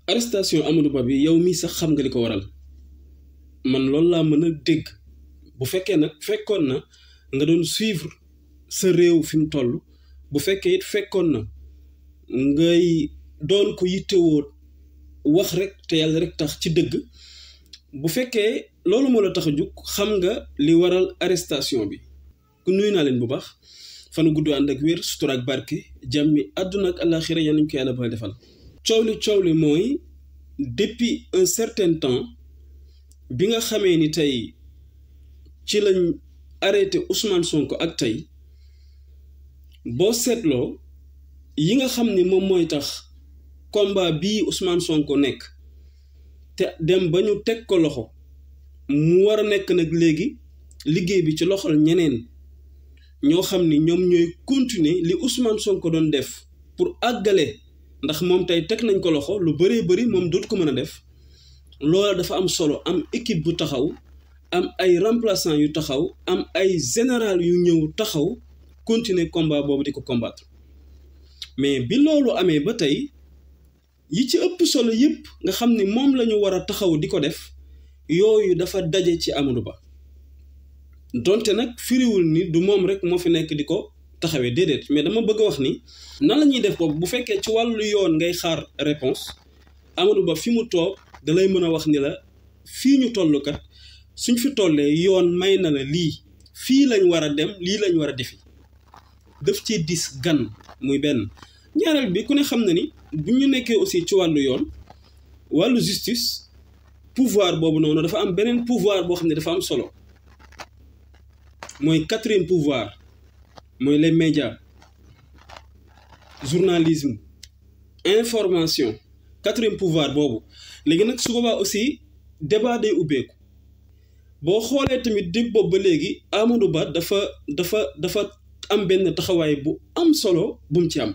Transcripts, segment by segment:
arrestation Amadou Ba bi yow mii sax xam nga li ko waral man loolu laa mën a dégg bu fekkee nag fekkoon na nga doon suivre sa réew fi mu toll bu fekkee it fekkoon na ngay doon ko yittewoo wax rek te yàlla rek tax ci dëgg bu fekkee loolu moo la tax a jug xam nga li waral arrestation bi ku nuyu naa leen bu baax fanu gudd ànd ak wér sutura ak barke jàmmi àdduna ak àllaaxira yal nañu ko yàlla ba defal. coow li mooy depuis un certain temps bi nga xamee ni tey ci lañ arrêté Ousmane Sonko ak tey boo seetloo yi nga xam ni moom mooy tax combat bii Ousmane Sonko nekk te dem ba ñu teg ko loxo mu war a nekk nag léegi liggéey bi ci loxol ñeneen ñoo xam ni ñoom ñooy continuer li Ousmane Sonko doon def pour àggale ndax moom tey teg nañ ko loxo lu bëree bëri moom dootu ko mën a def loola dafa am solo am équipe bu taxaw am ay remplaçant yu taxaw am ay général yu ñëw taxaw continuer combat boobu di ko combattre mais bi loolu amee ba tey yi ci ëpp solo yépp nga xam ni moom la ñu war a taxaw di ko def yooyu dafa daje ci Amadou Ba donte nag firiwul ni du moom rek moo fi nekk di ko taxawee déedéet mais dama bëgg a wax ni nan la ñuy def boobu bu fekkee ci wàllu yoon ngay xaar réponse Amadou Ba fi mu toog da lay mën a wax ni la fii ñu toll kat suñ fi tollee yoon may na la lii fii lañ war a dem lii lañ war a defi daf ci dis gan muy benn ñaareel bi ku ne xam na ni bu ñu nekkee aussi ci wàllu yoon wàllu justice pouvoir boobu noonu dafa am beneen pouvoir boo xam ne dafa am solo mooy quatrième pouvoir mooy les médias journalisme information quatrième pouvoir boobu léegi nag su boobaa aussi débat day ubbeeku boo xoolee tamit di boobu ba léegi Amadou Ba dafa am benn taxawaay bu am solo bu mu ci am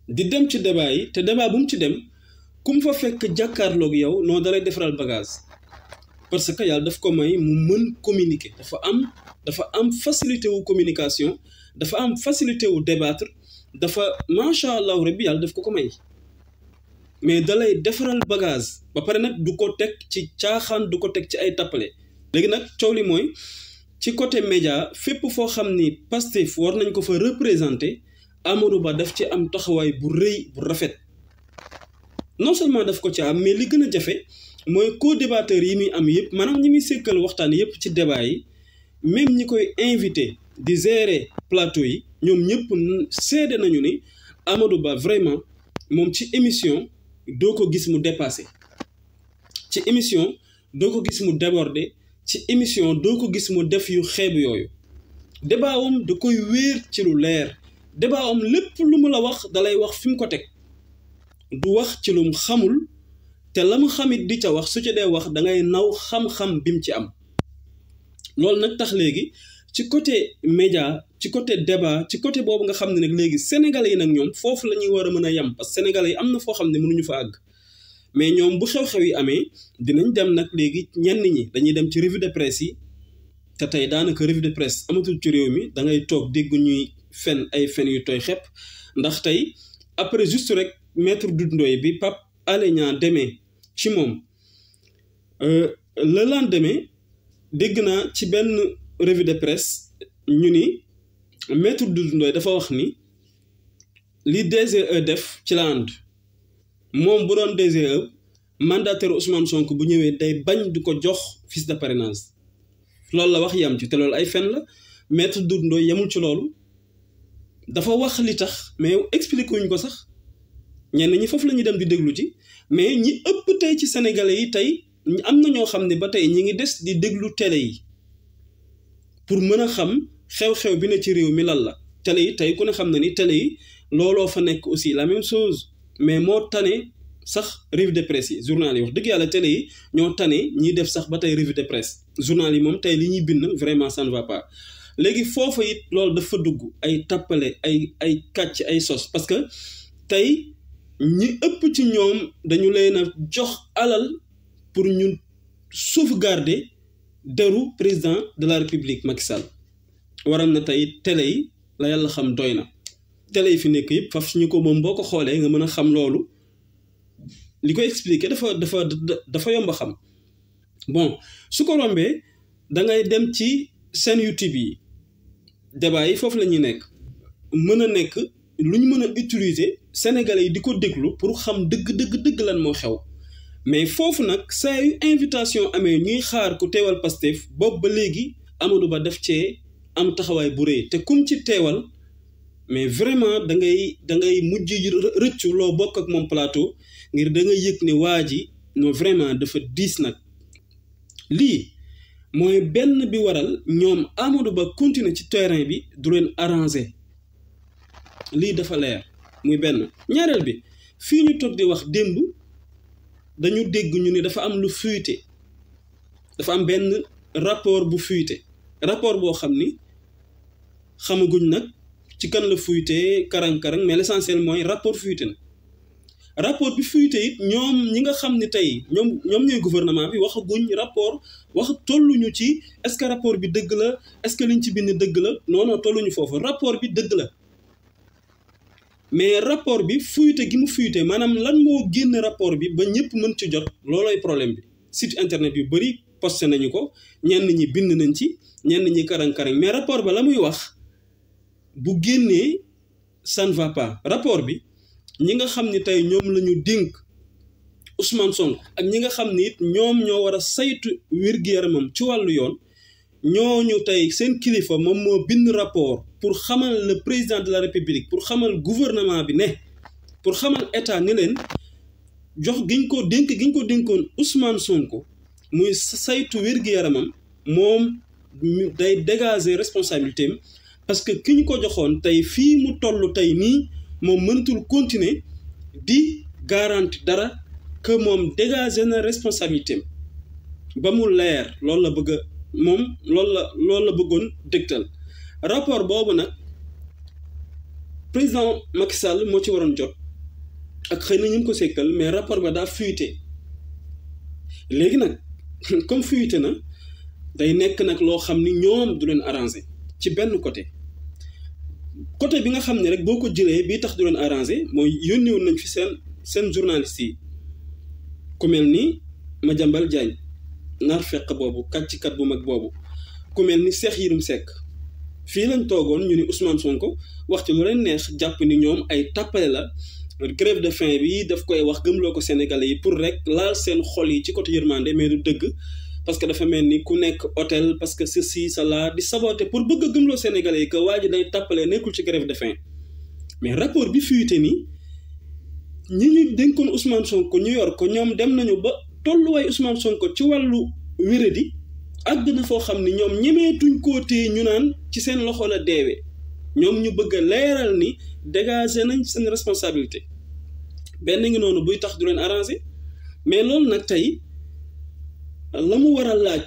di dem ci débat yi te débat bu mu ci dem ku mu fa fekk jàkkaarloog yow noo dalay defaral bagage parce que yàlla daf ko may mu mën communiquer dafa am facilité wu communication dafa am facilité wu débattre dafa macha allah rabbi yàlla daf ko may mais dalay defaral bagage ba pare nag du ko teg ci caaxaan du ko teg ci ay tappale léegi nag coow li mooy ci côté média fépp foo xam ni Pastef war nañ ko fa représenter Amadou Ba daf ci am taxawaay bu rëy bu rafet non seulement daf ko ci am mais li gën a jafe mooy co-débatteur yi muy am yëpp maanaam ñi muy sekkal waxtaan yëpp ci débat yi même ñi koy invité di gérer plateau yi ñoom ñëpp seede nañu ni Amadou Ba vraiment moom ci émission doo ko gis mu dépassé ci émission doo ko gis mu débordé ci émission doo ko gis mu def yu xeebu yooyu débat am da koy wéer ci lu leer débat am lépp lu mu la wax dalay wax fi mu ko teg du wax ci lu mu xamul te la mu xamit di ca wax su ca dee wax da ngay naw xam-xam bi mu ci am loolu nag tax léegi ci côté média ci côté débat ci côté boobu nga xam ne nag léegi sénégalais yi nag ñoom foofu la ñuy war a mën a yem parce que sénégalais yi am na foo xam ne mënuñu fa àgg mais ñoom bu xew-xew yi amee dinañ dem nag léegi ñenn ñi dañuy dem ci revue de presse yi te tey daanaka revue de presse amatul ci réew mi da ngay toog dégg ñuy fen ay fen yu tooy xepp ndax tey après juste rek maître Doudou Ndoye bi Pape Alé Niang demee ci moom le lendemain dégg naa ci benn revue de presse ñu ni maître Doudou Ndoye dafa wax ni li DGE def ci la ànd moom bu doon DGE mandataire Ousmane Sonko bu ñëwee day bañ du ko jox fiche de parrainage loolu la wax yam ci te loolu ay fen la maître Doudou Ndoye yemul ci loolu dafa wax li tax mais expliqué wuñ ko sax ñenn ñi foofu la ñuy dem di déglu ci mais ñi ëpp tey ci sénégalais yi tey am na ñoo xam ne ba tey ñi ngi des di déglu télé yi pour mën a xam xew-xew bi ne ci réew mi lan la télé yi tey ku ne xam na ni télé yi looloo fa nekk aussi la même chose mais moo tane sax revue de presse yi journal yi wax dëgg yàlla télé yi ñoo tane ñiy def sax ba tey revue de presse journal yi moom tey li ñuy bind vraiment ça ne va pas léegi foofa it loolu dafa dugg ay tappale ay kàcc ay sos parce que tey ñi ëpp ci ñoom dañu leen a jox alal pour ñu sauvegarder deru président de la république Macky Sall waram na tey télé yi la yàlla xam doy na télé yi fi nekk yëpp faf ñu ko moom boo ko xoolee nga mën a xam loolu li koy expliquer dafa yomb a xam bon su ko rombee da ngay dem ci chaîne YouTube yi débat yi foofu la ñuy nekk mën a nekk lu ñu mën a utiliser sénégalais yi di ko déglu pour xam dëgg lan moo xew mais foofu nag saa yu invitation amee ñuy xaar ku teewal Pastef boobu ba léegi Amadou Ba def cee am taxawaay bu rëy te kum ci teewal mais vraiment da ngay mujj rëccu loo bokk ak moom plateau ngir da nga yëg ne waa ji non vraiment dafa diis nag lii mooy benn bi waral ñoom Amadou Ba continuer ci terrain bi du leen arranger lii dafa leer muy benn ñaareel bi fii ñu toog di wax démb dañu dégg ñu ni dafa am lu fuité dafa am benn rapport bu fuité rapport boo xam ni xamaguñ nag ci kan la fuité karang-karang mais l'essentiel mooy rapport fuité na rapport bi fuité it ñoom ñi nga xam ni tey ñoom ñooy gouvernement bi waxaguñ rapport wax tolluñu ci est-ce que rapport bi dëgg la est-ce que liñ ci bind dëgg la non tolluñu foofu rapport bi dëgg la mais rapport bi fuité gi mu fuité maanaam lan moo génn rapport bi ba ñëpp mën ci jot loolooy problème bi site internet yu bari posté nañu ko ñenn ñi bind nañ ci ñenn ñi karang-karang mais rapport ba la muy wax bu génnee ça ne va pas rapport bi ñi nga xam ni tey ñoom la ñu dénk Ousmane Sonko ak ñi nga xam ni it ñoom ñoo war a saytu wér-gu-yaramam ci wàllu yoon ñooñu tey seen kilifa moom moo bind rapport pour xamal le président de la république pour xamal gouvernement bi ne pour xamal état ni leen jox giñ ko dénkoon Ousmane Sonko muy saytu wér-gu-yaramam moom day dégager responsabilité am parce que ki ñu ko joxoon tey fii mu toll tey nii moom mënatul continuer di garanti dara que moom dégager na responsabilité am ba mu leer loolu la bëgg moom loolu la bëggoon dégtal rapport boobu nag président Macky Sall moo ci waroon jot ak xëy na ñu ko sekkal mais rapport ba daa fuité léegi nag comme fuité na day nekk nag loo xam ni ñoom du leen arrangé ci benn côté bi nga xam ne rek boo ko jëlee bii tax du leen arrangé mooy yónni woon nañ fi seen journaliste yi ku mel ni Madiambal Diagne naar fekk boobu kàccikat bu mag boobu ku mel ni Cheikh Yérim Seck fii lañ toogoon ñu ni Ousmane Sonko wax ci lu leen neex jàpp ni ñoom ay tàppale la grève de faim bi daf koy wax gëmloo ko Sénégalais yi pour rek laal seen xol yi ci côté yërmande mais du dëgg parce que dafa mel ni ku nekk hôtel parce que ceci cela di saboter pour bëgg a gëmloo Sénégalais yi que waa ji day tàppale nekkul ci grève de faim mais rapport bi fuité nii ñi ñu dénkoon Ousmane Sonko ñu yor ko ñoom dem nañu ba tolluwaay Ousmane Sonko ci wàllu wéradi àgg na foo xam ni ñoom ñemeetuñ koo téye ñu naan ci seen loxo la deewee ñoom ñu bëgg a leeral ni dégager nañ seen responsabilité benn ngi noonu buy tax du leen arrangé mais loolu nag tey la mu war a laaj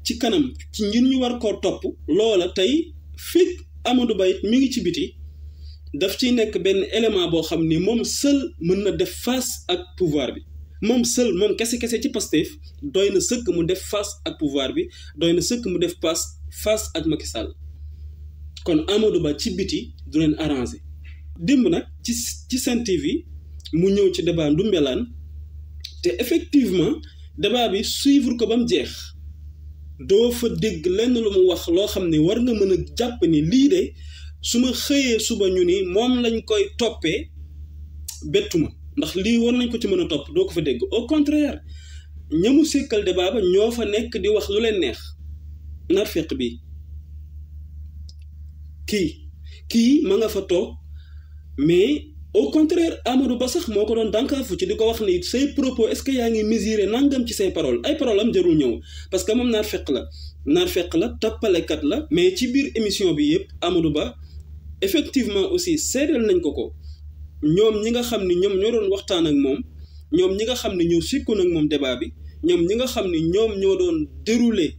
ci kanam ci ngir ñu war koo topp loola tey fekk Amadou Ba it mi ngi ci biti daf ciy nekk benn élément boo xam ni moom seul mën na def face ak pouvoir bi moom seul moom kese ci Pastef doy na sëkk mu def face ak pouvoir bi doy na sëkk mu def face ak Macky Sall kon Amadou Ba ci biti du leen arrangé démb nag ci Sen TV mu ñëw ci débat Ndoumbelane te effectivement débat bi suivre ko ba mu jeex doo fa dégg lenn lu mu wax loo xam ne war nga mën a jàpp ni lii de su ma xëyee suba ñu ni moom lañ koy toppee bettuma ndax lii war nañ ko ci mën a topp doo ko fa dégg au contraire ñamu sekkal débat ba ñoo fa nekk di wax lu leen neex nar fekk bi kii ma nga fa toog mais au contraire Amadou Ba sax moo ko doon dànkaafu ci di ko wax ni say propos est-ce que yaa ngi mesurer nangam ci say paroles ay paroles am jarul ñëw parce que moom naar fekk la tappalekat la mais ci biir émission bi yëpp Amadou Ba effectivement aussi seedeel nañ ko ñoom ñi nga xam ni ñoom ñoo doon waxtaan ak moom ñoom ñi nga xam ne ñoo sikkoon ak moom débat bi ñoom ñi nga xam ni ñoom ñoo doon dérouler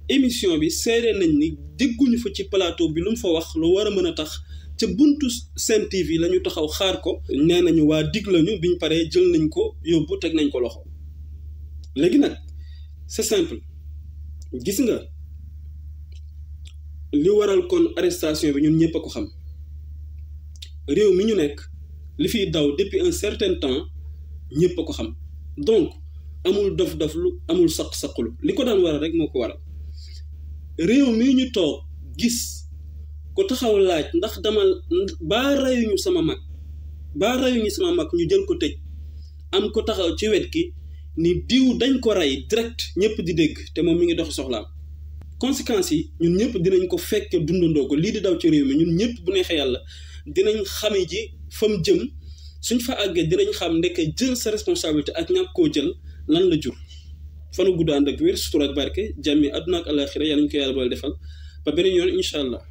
émission bi seedeel nañ ni dégguñu fa ci plateau bi lu mu fa wax lu war a mën a tax ca buntu Sen TV la ñu taxaw xaar ko nee nañu waa dig lañu biñ paree jël nañ ko yóbbu teg nañ ko loxo léegi nag c'est simple gis nga li waral kon arrestation bi ñun ñëpp a ko xam réew mi ñu nekk li fiy daw depuis un certain temps ñëpp a ko xam donc amul dof-doflu amul saq-saqlu li ko daan waral rek moo ko waral réew mi ñu toog gis ko taxaw laaj ndax dama baa rayuñu sama mag ñu jël ko tëj am ko taxaw ci wet gi ni diw dañ ko rey direct ñëpp di dégg te moom mi ngi dox soxlaam conséquences yi ñun ñëpp dinañ ko fekk dundandoo ko lii di daw ci réew mi ñun ñëpp bu neexee yàlla dinañ xame ji fa mu jëm suñ fa àggee dinañ xam ndeke jël sa responsabilité ak ñàkk koo jël lan la jur fanu gudd ànd ak wér sutura ak barke jàmmi àdduna ak àllaaxira yàlla ñu ko yàlla boole defal ba beneen yoon incha allah